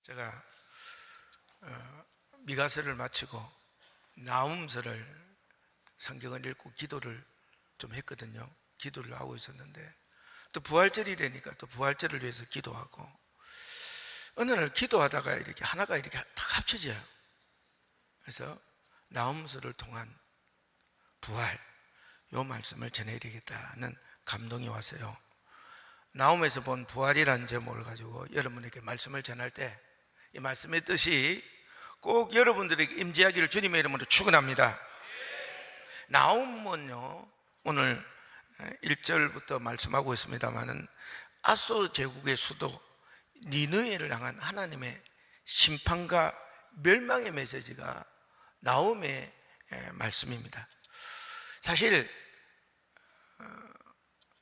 제가 미가서를 마치고 나훔서를 성경을 읽고 기도를 좀 했거든요. 기도를 하고 있었는데 또 부활절이 되니까 또 부활절을 위해서 기도하고 어느 날 기도하다가 이렇게 하나가 이렇게 딱 합쳐져요. 그래서 나훔서를 통한 부활, 요 말씀을 전해드리겠다는 감동이 왔어요. 나훔에서 본 부활이라는 제목을 가지고 여러분에게 말씀을 전할 때 이 말씀의 뜻이 꼭 여러분들에게 임재하기를 주님의 이름으로 축원합니다. 나훔은요, 오늘 1절부터 말씀하고 있습니다만은 아소르 제국의 수도 니느웨를 향한 하나님의 심판과 멸망의 메시지가 나훔의 말씀입니다. 사실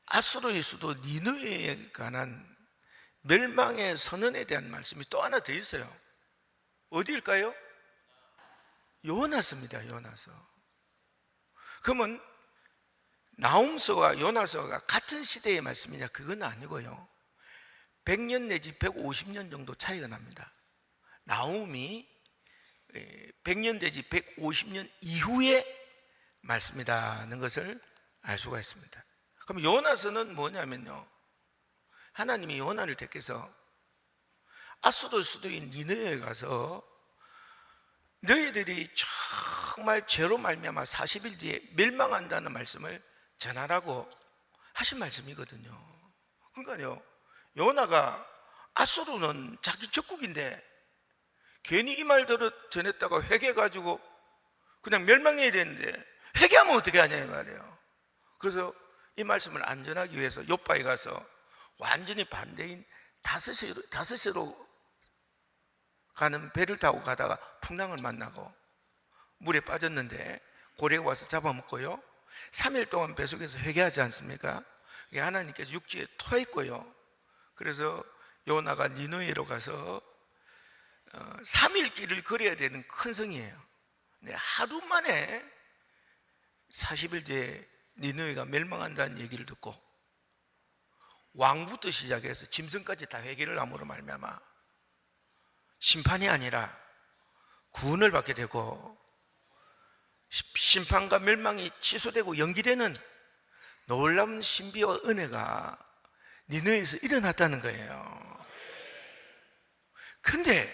아수르의 수도 니느웨에 관한 멸망의 선언에 대한 말씀이 또 하나 더 있어요. 어디일까요? 요나서입니다. 요나서. 그러면 나훔서와 요나서가 같은 시대의 말씀이냐? 그건 아니고요, 100년 내지 150년 정도 차이가 납니다. 나훔이 100년 내지 150년 이후의 말씀이라는 것을 알 수가 있습니다. 그럼 요나서는 뭐냐면요, 하나님이 요나를 택해서 아수르 수도인 니느웨에 가서 너희들이 정말 죄로 말미암아 40일 뒤에 멸망한다는 말씀을 전하라고 하신 말씀이거든요. 그러니까요, 요나가 아수르는 자기 적국인데 괜히 이 말대로 전했다가 회개해가지고 그냥 멸망해야 되는데 회개하면 어떻게 하냐 이 말이에요. 그래서 이 말씀을 안전하기 위해서 욥바에 가서 완전히 반대인 다스시로 가는 배를 타고 가다가 풍랑을 만나고 물에 빠졌는데 고래가 와서 잡아먹고요, 3일 동안 배 속에서 회개하지 않습니까? 하나님께서 육지에 토했고요. 그래서 요나가 니느웨로 가서 3일 길을 걸어야 되는 큰 성이에요. 하루 만에 40일 뒤에 니느웨가 멸망한다는 얘기를 듣고 왕부터 시작해서 짐승까지 다 회개를 함으로 말미암아 심판이 아니라 구원을 받게 되고 심판과 멸망이 취소되고 연기되는 놀라운 신비와 은혜가 니느웨에서 일어났다는 거예요. 근데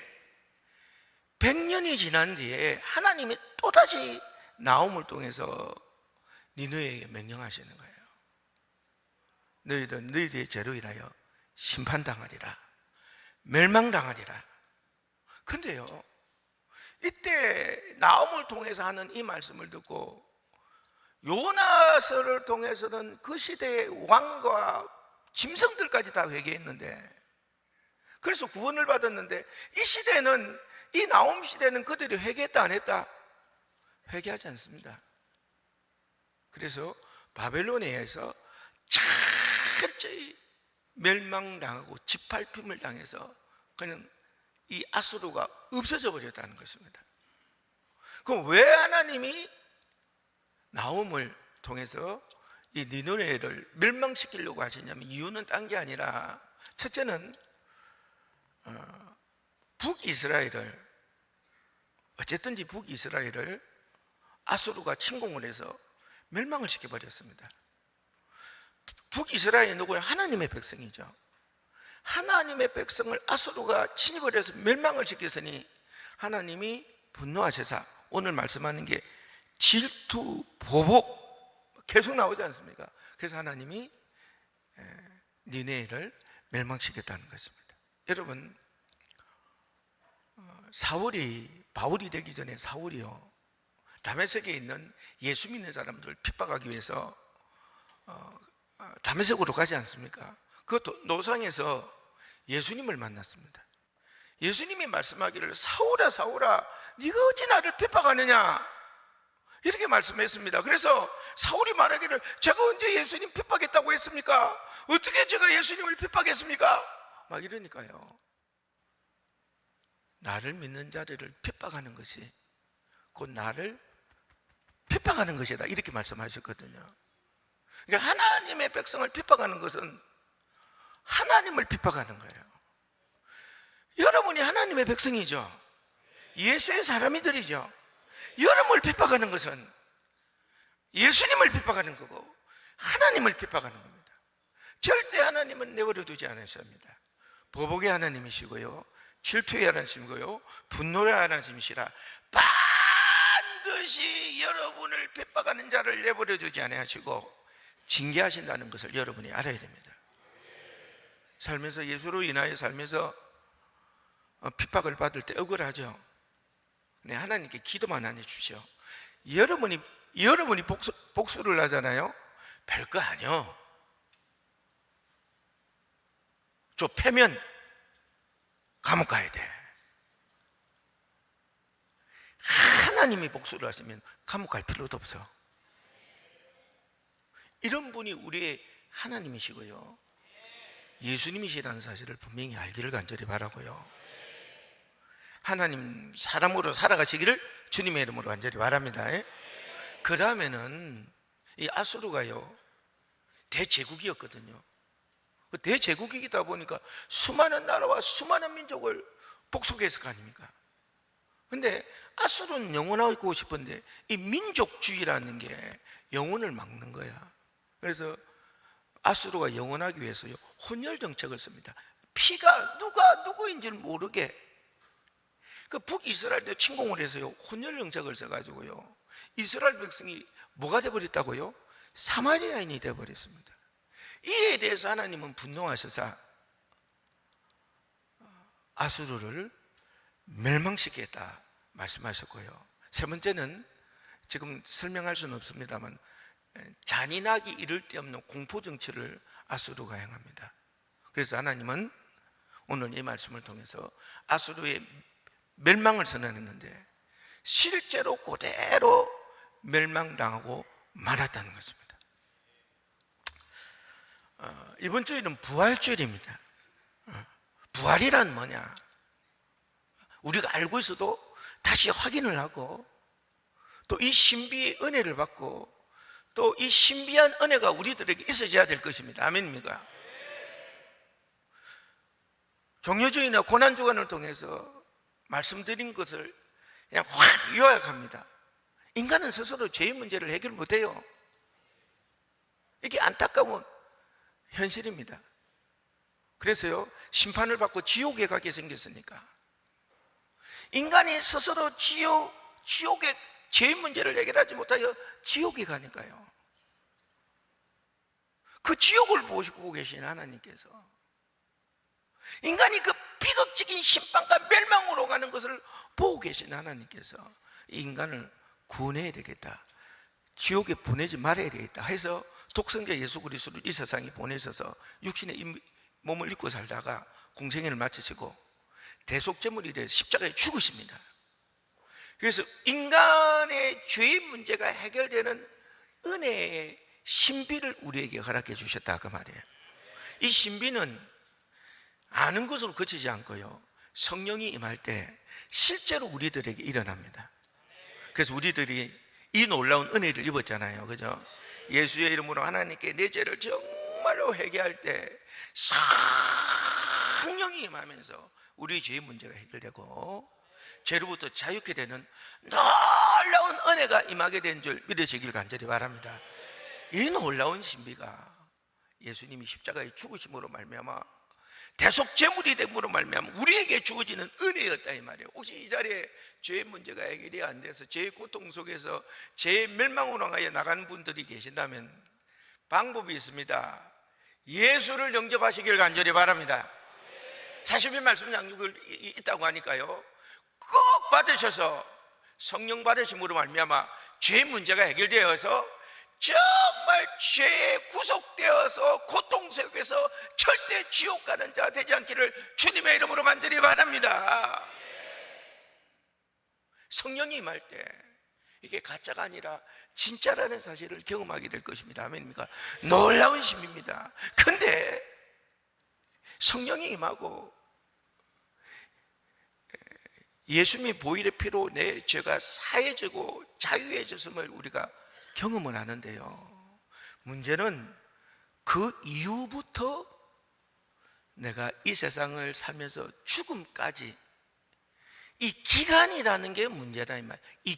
100년이 지난 뒤에 하나님이 또다시 나훔을 통해서 니느웨에게 명령하시는 거예요. 너희들은 너희들의 죄로 인하여 심판당하리라, 멸망당하리라. 근데요, 이때 나훔을 통해서 하는 이 말씀을 듣고 요나서를 통해서는 그 시대의 왕과 짐승들까지 다 회개했는데, 그래서 구원을 받았는데, 이 시대는, 이 나훔 시대는 그들이 회개했다 안 했다? 회개하지 않습니다. 그래서 바벨로니아에서 철저히 멸망당하고 짓밟힘을 당해서 그냥 이 아수르가 없어져 버렸다는 것입니다. 그럼 왜 하나님이 나훔을 통해서 이 니느웨를 멸망시키려고 하시냐면, 이유는 딴 게 아니라, 첫째는 북이스라엘을, 어쨌든지 북이스라엘을 아수르가 침공을 해서 멸망을 시켜버렸습니다. 북이스라엘이 누구예요? 하나님의 백성이죠. 하나님의 백성을 아수르가 침입을 해서 멸망을 시켰으니 하나님이 분노하셔서, 오늘 말씀하는 게 질투, 보복 계속 나오지 않습니까? 그래서 하나님이 니느웨를 멸망시켰다는 것입니다. 여러분, 바울이 되기 전에 사울이요, 다메섹에 있는 예수 믿는 사람들을 핍박하기 위해서 다메섹으로 가지 않습니까? 그 노상에서 예수님을 만났습니다. 예수님이 말씀하기를 사울아 사울아 네가 어찌 나를 핍박하느냐 이렇게 말씀했습니다. 그래서 사울이 말하기를 제가 언제 예수님 핍박했다고 했습니까? 어떻게 제가 예수님을 핍박했습니까? 막 이러니까요, 나를 믿는 자들을 핍박하는 것이 곧 나를 핍박하는 것이다, 이렇게 말씀하셨거든요. 그러니까 하나님의 백성을 핍박하는 것은 하나님을 핍박하는 거예요. 여러분이 하나님의 백성이죠. 예수의 사람이들이죠. 여러분을 핍박하는 것은 예수님을 핍박하는 거고 하나님을 핍박하는 겁니다. 절대 하나님은 내버려 두지 않으십니다. 보복의 하나님이시고요, 질투의 하나님이시고요, 분노의 하나님이시라 반드시 여러분을 핍박하는 자를 내버려 두지 않으시고 징계하신다는 것을 여러분이 알아야 됩니다. 살면서, 예수로 인하여 살면서 핍박을 받을 때 억울하죠. 네, 하나님께 기도만 안 해주십시오. 여러분이 복수를 하잖아요. 별거 아니요. 저 패면 감옥 가야 돼. 하나님이 복수를 하시면 감옥 갈 필요도 없어. 이런 분이 우리의 하나님이시고요, 예수님이시라는 사실을 분명히 알기를 간절히 바라고요, 하나님 사람으로 살아가시기를 주님의 이름으로 간절히 바랍니다. 그 다음에는 이 아수르가요, 대제국이었거든요. 대제국이다 보니까 수많은 나라와 수많은 민족을 복속했을 거 아닙니까? 근데 아수르는 영원하고 싶은데 이 민족주의라는 게 영혼을 막는 거야. 그래서 아수르가 영원하기 위해서요, 혼혈 정책을 씁니다. 피가 누가 누구인지를 모르게. 그 북이스라엘도 침공을 해서요, 혼혈 정책을 써가지고요, 이스라엘 백성이 뭐가 되어버렸다고요? 사마리아인이 되어버렸습니다. 이에 대해서 하나님은 분노하셔서 아수르를 멸망시키겠다 말씀하셨고요, 세 번째는 지금 설명할 수는 없습니다만 잔인하기 이를 데 없는 공포 정치를 아수르가 행합니다. 그래서 하나님은 오늘 이 말씀을 통해서 아수르의 멸망을 선언했는데 실제로 그대로 멸망당하고 말았다는 것입니다. 이번 주일은 부활주일입니다. 부활이란 뭐냐? 우리가 알고 있어도 다시 확인을 하고 또 이 신비의 은혜를 받고 또 이 신비한 은혜가 우리들에게 있어져야 될 것입니다. 아멘입니까? 종료주의나 고난주간을 통해서 말씀드린 것을 그냥 확 요약합니다. 인간은 스스로 죄의 문제를 해결 못해요. 이게 안타까운 현실입니다. 그래서요, 심판을 받고 지옥에 가게 생겼으니까 인간이 스스로 지옥의 죄의 문제를 해결하지 못하여 지옥에 가니까요, 그 지옥을 보시고 계신 하나님께서 인간이 그 비극적인 심판과 멸망으로 가는 것을 보고 계신 하나님께서 인간을 구원해야 되겠다, 지옥에 보내지 말아야 되겠다 해서 독생자 예수 그리스도를 이 세상에 보내셔서 육신의 몸을 입고 살다가 공생애를 마치시고 대속제물이 되어 십자가에 죽으십니다. 그래서 인간의 죄의 문제가 해결되는 은혜의 신비를 우리에게 허락해 주셨다, 그 말이에요. 이 신비는 아는 것으로 그치지 않고요, 성령이 임할 때 실제로 우리들에게 일어납니다. 그래서 우리들이 이 놀라운 은혜를 입었잖아요, 그죠? 예수의 이름으로 하나님께 내 죄를 정말로 회개할 때 성령이 임하면서 우리 죄의 문제가 해결되고 죄로부터 자유케 되는 놀라운 은혜가 임하게 된 줄 믿으시길 간절히 바랍니다. 이 놀라운 신비가 예수님이 십자가에 죽으심으로 말미암아 대속제물이 됨으로 말미암아 우리에게 주어지는 은혜였다, 이 말이에요. 혹시 이 자리에 죄의 문제가 해결이 안 돼서 죄의 고통 속에서 죄의 멸망으로 향하여 나간 분들이 계신다면 방법이 있습니다. 예수를 영접하시길 간절히 바랍니다. 40일 말씀 양육이 있다고 하니까요, 꼭 받으셔서 성령 받으심으로 말미암아 죄의 문제가 해결되어서 정말 죄에 구속되어서 고통 속에서 절대 지옥 가는 자 되지 않기를 주님의 이름으로 간절히 바랍니다. 성령이 임할 때 이게 가짜가 아니라 진짜라는 사실을 경험하게 될 것입니다. 아멘입니까? 놀라운 신비입니다. 근데 성령이 임하고 예수님이 보혈의 피로 내 죄가 사해지고 자유해졌음을 우리가 경험을 하는데요, 문제는 그 이후부터 내가 이 세상을 살면서 죽음까지 이 기간이라는 게 문제다 이 말. 이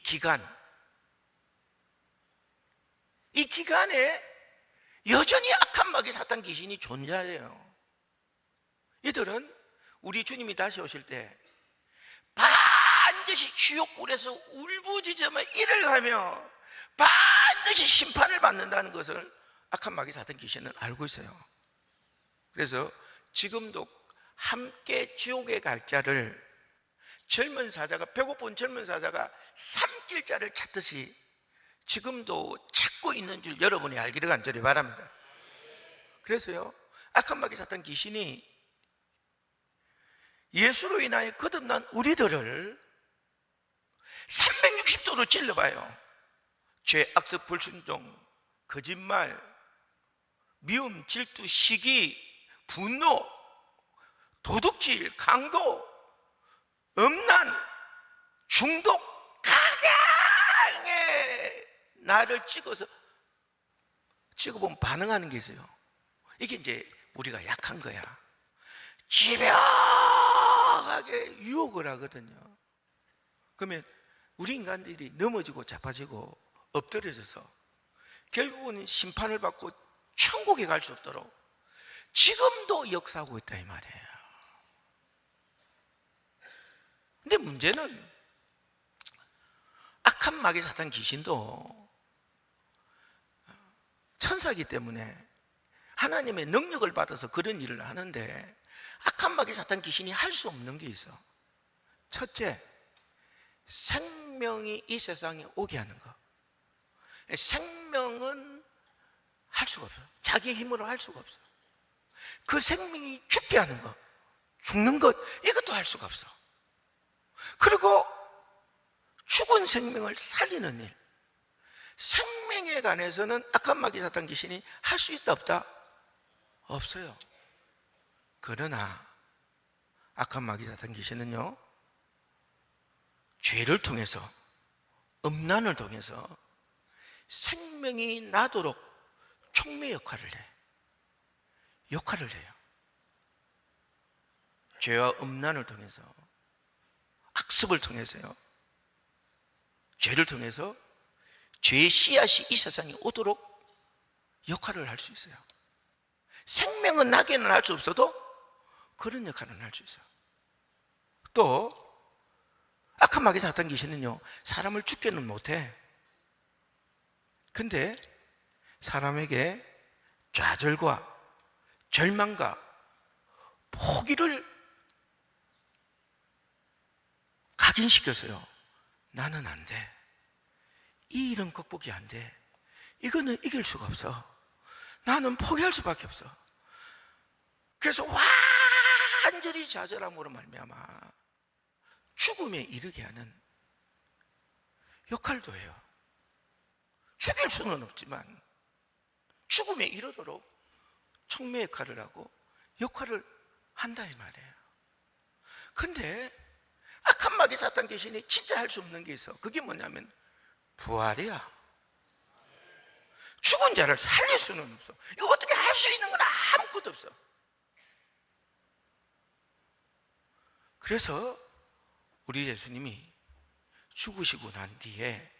기간에 여전히 악한 마귀 사탄 귀신이 존재해요. 이들은 우리 주님이 다시 오실 때 반드시 지옥불에서 울부짖으며 이를 가며 반드시 심판을 받는다는 것을 악한 마귀 사탄 귀신은 알고 있어요. 그래서 지금도 함께 지옥에 갈 자를 젊은 사자가, 배고픈 젊은 사자가 삼킬 자를 찾듯이 지금도 찾고 있는 줄 여러분이 알기를 간절히 바랍니다. 그래서요, 악한 마귀 사탄 귀신이 예수로 인하여 거듭난 우리들을 360도로 찔러봐요. 죄, 악습, 불순종, 거짓말, 미움, 질투, 시기, 분노, 도둑질, 강도, 음란, 중독, 각양의 나를 찍어보면 반응하는 게 있어요. 이게 이제 우리가 약한 거야. 집요하게 유혹을 하거든요. 그러면 우리 인간들이 넘어지고 자빠지고 엎드려져서 결국은 심판을 받고 천국에 갈 수 없도록 지금도 역사하고 있다 이 말이에요. 근데 문제는 악한 마귀 사탄 귀신도 천사이기 때문에 하나님의 능력을 받아서 그런 일을 하는데 악한 마귀 사탄 귀신이 할 수 없는 게 있어. 첫째, 생명이 이 세상에 오게 하는 거. 생명은 할 수가 없어요. 자기 힘으로 할 수가 없어요. 그 생명이 죽게 하는 것, 죽는 것, 이것도 할 수가 없어. 그리고 죽은 생명을 살리는 일, 생명에 관해서는 악한 마귀 사탄 귀신이 할 수 있다 없다? 없어요. 그러나 악한 마귀 사탄 귀신은요, 죄를 통해서, 음란을 통해서 생명이 나도록 촉매 역할을 해. 역할을 해요. 죄와 음란을 통해서, 악습을 통해서요, 죄를 통해서 죄의 씨앗이 이 세상에 오도록 역할을 할 수 있어요. 생명은 나게는 할 수 없어도 그런 역할을 할 수 있어요. 또 악한 마귀 사탄 귀신은요, 사람을 죽게는 못해. 근데 사람에게 좌절과 절망과 포기를 각인시켜서요, 나는 안 돼, 이 일은 극복이 안 돼, 이거는 이길 수가 없어, 나는 포기할 수밖에 없어. 그래서 완전히 좌절함으로 말미암아 죽음에 이르게 하는 역할도 해요. 죽일 수는 없지만 죽음에 이르도록 촉매 역할을 하고 역할을 한다 이 말이에요. 근데 악한 마귀 사탄 귀신이 진짜 할 수 없는 게 있어. 그게 뭐냐면 부활이야. 죽은 자를 살릴 수는 없어. 이거 어떻게 할 수 있는 건 아무것도 없어. 그래서 우리 예수님이 죽으시고 난 뒤에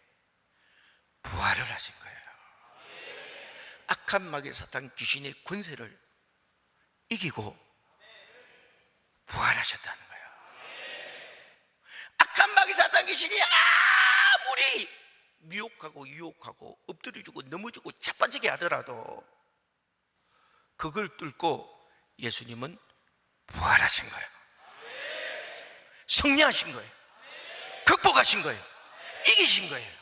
부활을 하신 거예요. 악한 마귀 사탄 귀신의 권세를 이기고 부활하셨다는 거예요. 악한 마귀 사탄 귀신이 아무리 미혹하고 유혹하고 엎드려주고 넘어지고 자빠지게 하더라도 그걸 뚫고 예수님은 부활하신 거예요. 승리하신 거예요. 극복하신 거예요. 이기신 거예요.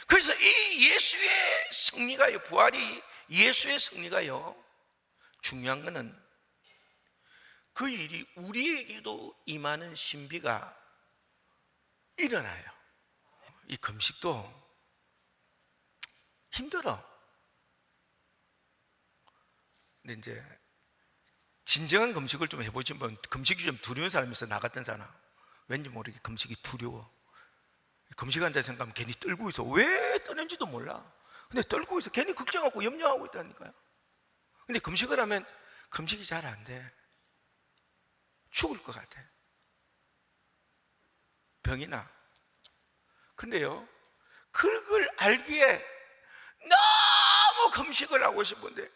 그래서 이 예수의 승리가요, 부활이 예수의 승리가요, 중요한 것은 그 일이 우리에게도 임하는 신비가 일어나요. 이 금식도 힘들어. 근데 이제 진정한 금식을 좀 해보지 뭐, 금식이 좀 두려운 사람이 있어. 나 같은 사람 왠지 모르게 금식이 두려워. 금식한다 생각하면 괜히 떨고 있어. 왜 떠는지도 몰라. 근데 떨고 있어. 괜히 걱정하고 염려하고 있다니까요. 근데 금식을 하면 금식이 잘 안 돼. 죽을 것 같아. 병이 나. 근데요, 그걸 알기에 너무 금식을 하고 싶은데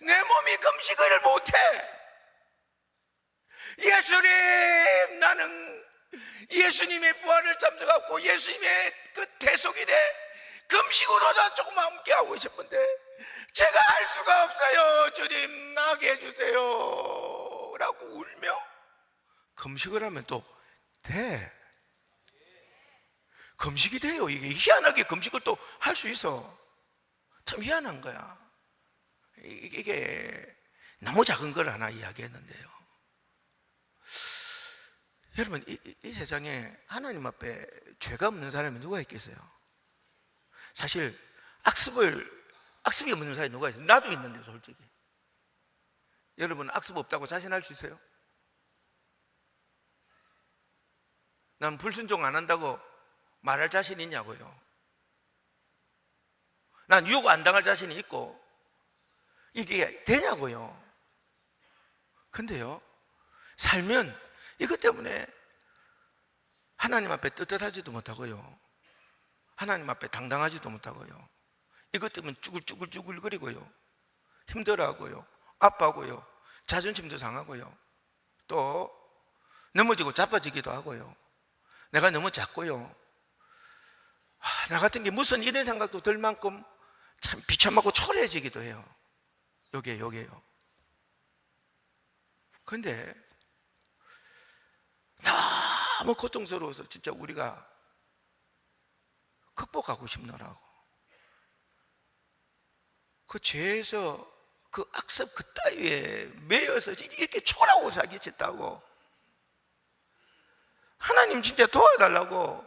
내 몸이 금식을 못해. 예수님, 나는 예수님의 부활을 잠재갖고 예수님의 그 대속이 돼 금식으로도 조금 함께 하고 싶은데 제가 할 수가 없어요. 주님, 나게 해주세요 라고 울며 금식을 하면 또 돼. 금식이 돼요. 이게 희한하게 금식을 또 할 수 있어. 참 희한한 거야. 이게 너무 작은 걸 하나 이야기했는데요, 여러분, 이 세상에 하나님 앞에 죄가 없는 사람이 누가 있겠어요? 사실 악습이 없는 사람이 누가 있어요? 나도 있는데, 솔직히. 여러분, 악습 없다고 자신할 수 있어요? 난 불순종 안 한다고 말할 자신 있냐고요. 난 유혹 안 당할 자신이 있고 이게 되냐고요. 근데요, 살면 이것 때문에 하나님 앞에 떳떳하지도 못하고요, 하나님 앞에 당당하지도 못하고요, 이것 때문에 쭈글쭈글거리고요, 힘들어하고요, 아파하고요, 자존심도 상하고요, 또 넘어지고 자빠지기도 하고요, 내가 너무 작고요, 나 같은 게 무슨 이런 생각도 들 만큼 참 비참하고 초라해지기도 해요. 요게요. 근데 너무 고통스러워서 진짜 우리가 극복하고 싶노라고. 그 죄에서 그 악습 그 따위에 매여서 이렇게 초라하고 살기 싫다고, 하나님 진짜 도와달라고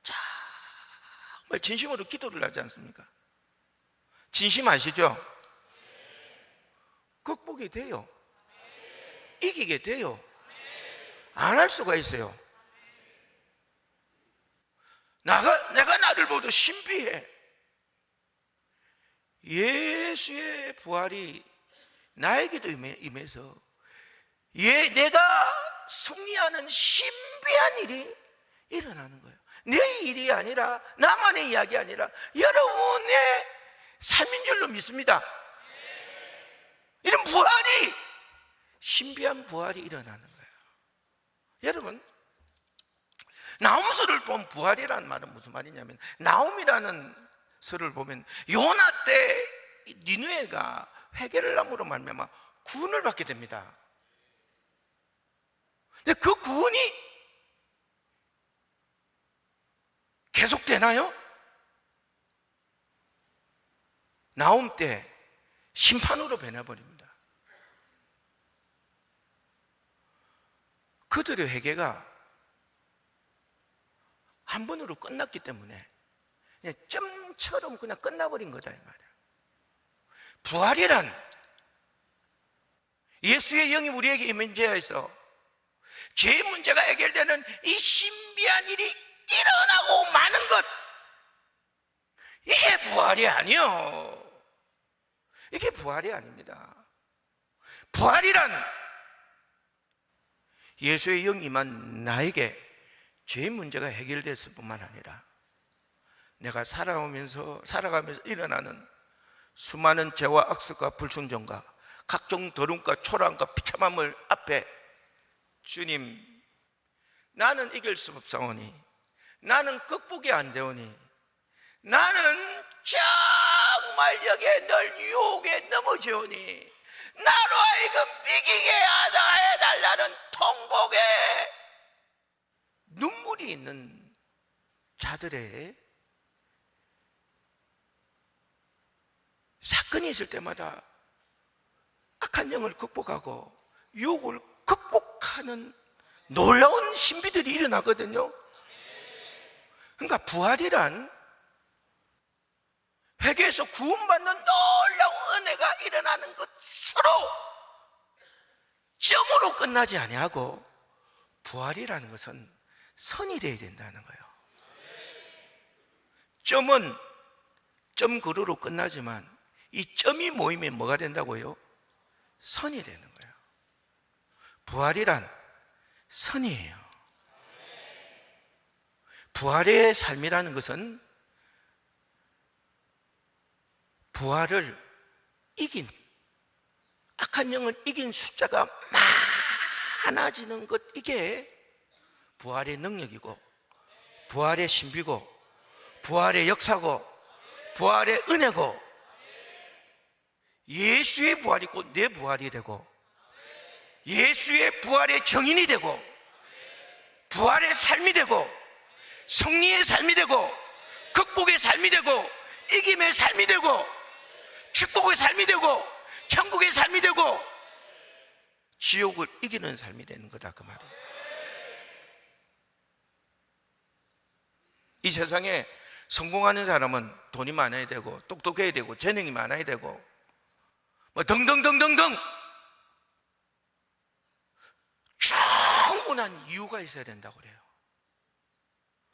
정말 진심으로 기도를 하지 않습니까? 진심 아시죠? 극복이 돼요. 이기게 돼요. 안 할 수가 있어요. 내가 나를 보도 신비해. 예수의 부활이 나에게도 임해서 내가 승리하는 신비한 일이 일어나는 거예요. 내 일이 아니라, 나만의 이야기 아니라 여러분의 삶인 줄로 믿습니다. 이런 부활이, 신비한 부활이 일어나는 거예요. 여러분, 나움서를 보면 부활이라는 말은 무슨 말이냐면, 나움이라는 서를 보면 요나 때 니느웨가 회개를 함으로 말미암아 구원을 받게 됩니다. 근데 그 구원이 계속되나요? 나움 때 심판으로 변해버립니다. 그들의 회개가 한 번으로 끝났기 때문에 그냥 점처럼 그냥 끝나버린 거다, 이 말이야. 부활이란 예수의 영이 우리에게 임재해서 죄의 문제가 해결되는 이 신비한 일이 일어나고 마는 것, 이게 부활이 아니요. 이게 부활이 아닙니다. 부활이란 예수의 영이 임한 나에게 죄의 문제가 해결됐을 뿐만 아니라 내가 살아가면서 일어나는 수많은 죄와 악습과 불순종과 각종 더러움과 초라함과 비참함을 앞에 주님, 나는 이길 수 없사오니, 나는 극복이 안 되오니, 나는 정말 여기에 널 유혹에 넘어지오니 나로 하여금 비기게 하다 해달라는 통곡에 눈물이 있는 자들의 사건이 있을 때마다 악한 영을 극복하고 유혹을 극복하는 놀라운 신비들이 일어나거든요. 그러니까 부활이란 회개에서 구원받는 놀라운 은혜가 일어나는 것으로 점으로 끝나지 아니하고, 부활이라는 것은 선이 되어야 된다는 거예요. 점은 점그루로 끝나지만 이 점이 모이면 뭐가 된다고요? 선이 되는 거예요. 부활이란 선이에요. 부활의 삶이라는 것은 부활을 이긴, 악한 영을 이긴 숫자가 많아지는 것, 이게 부활의 능력이고 부활의 신비고 부활의 역사고 부활의 은혜고, 예수의 부활이 곧 내 부활이 되고 예수의 부활의 정인이 되고 부활의 삶이 되고 승리의 삶이 되고 극복의 삶이 되고 이김의 삶이 되고 축복의 삶이 되고 천국의 삶이 되고 지옥을 이기는 삶이 되는 거다, 그 말이에요. 이 세상에 성공하는 사람은 돈이 많아야 되고 똑똑해야 되고 재능이 많아야 되고 뭐 등등등등등 충분한 이유가 있어야 된다고 그래요.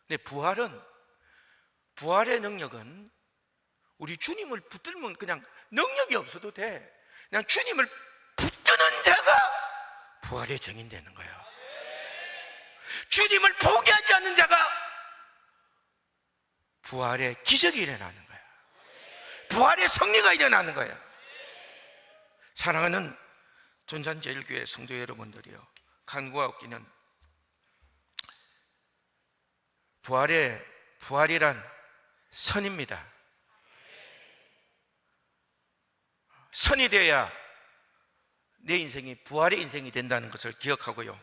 근데 부활의 능력은 우리 주님을 붙들면 그냥 능력이 없어도 돼. 그냥 주님을 붙드는 자가 부활의 정인 되는 거예요. 주님을 포기하지 않는 자가 부활의 기적이 일어나는 거예요. 부활의 승리가 일어나는 거예요. 사랑하는 전산제일교회 성도 여러분들이요, 간구하옵기는 부활이란 선입니다. 선이 되어야 내 인생이 부활의 인생이 된다는 것을 기억하고요,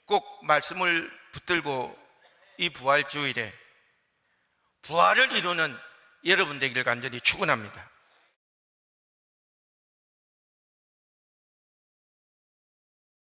꼭 말씀을 붙들고 이 부활주일에 부활을 이루는 여러분 되기를 간절히 축원합니다.